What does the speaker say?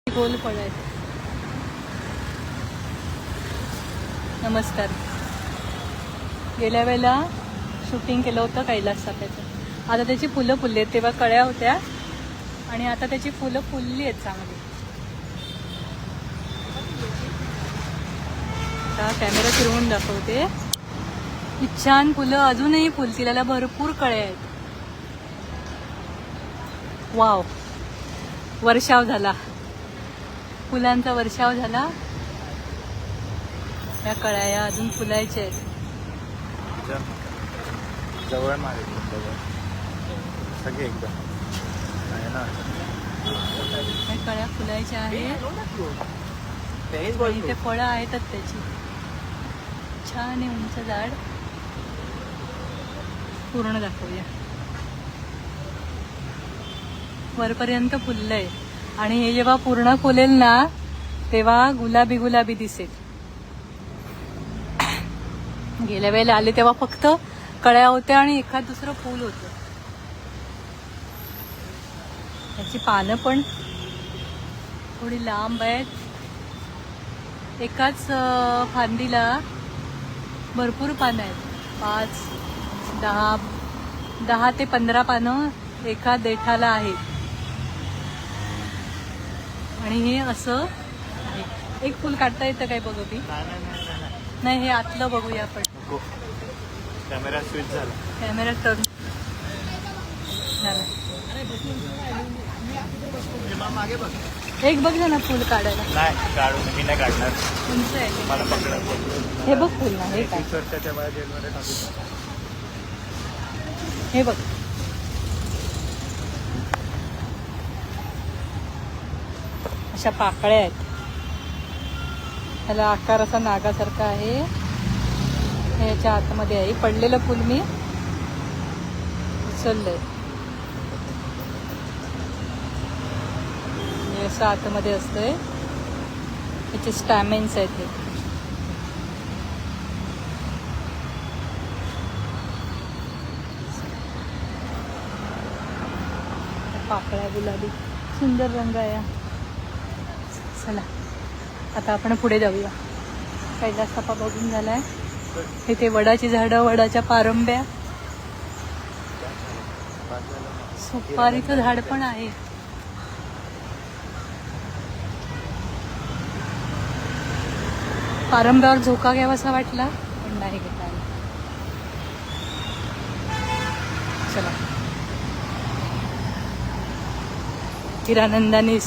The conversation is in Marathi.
गोल फळ आहेत. नमस्कार. गेल्या वेळेला शूटिंग केलं होतं कैलास साप्याचं. आता त्याची फुलं फुलली आहेत. तेव्हा कळ्या होत्या आणि आता त्याची फुलं फुलली आहेत चांगली. आता कॅमेरा फिरवून दाखवते. ही छान फुलं अजूनही फुलतील. त्याला भरपूर कळ्या आहेत. वाव, वर्षाव झाला, फुलांचा वर्षाव झाला. या कळ्या या अजून फुलायच्या आहेत. जवळ मारे सगळे एकदम या कळ्या फुलायच्या आहेत. इथे फळं आहेतच त्याची. छान आहे उंच झाड. पूर्ण दाखवूया. वरपर्यंत फुललंय आणि हे जेव्हा पूर्ण फुलेल ना तेव्हा गुलाबी गुलाबी दिसेल. गेल्या वेळेला आले तेव्हा फक्त कळ्या होत्या आणि एखाद दुसरं फूल होतं. त्याची पानं पण थोडी लांब आहेत. एकाच फांदीला भरपूर पानं आहेत. 5, 10 ते 15 पानं एका देठाला आहेत. आणि हे असं आहे. एक फुल काढता येतं काय बघू ती? नाही, हे आतलं बघूया आपण. कॅमेरा स्विच झाला. कॅमेरा टर्न झाला. मागे बघ. एक बघ ना फुल काढायला. नाही काढू, मी नाही काढणार. उंच आहे मला पकडा. हे बघ फुल ना. हे काय? 20 वर्षाच्या वया जेलमध्ये टाकू. हे बघ. अशा पाकळ्या आहेत. त्याला आकार असा नागासारखा आहे. हे याच्या आतमध्ये आहे. पडलेलं फुल मी उचललंय. हे असं आतमध्ये असतंय. त्याचे स्टॅमिन्स आहेत. हे पाकळ्या गुलाबी सुंदर रंग आहे. चला आता आपण पुढे जाऊया. कैलास सापा बघून झालाय. इथे वडाची झाडं, वडाच्या पारंब्या, सुपारीचं झाड पण आहे. पारंब्यावर झोका घ्यावासा वाटला पण नाही घेता आला. चला हिरानंदानी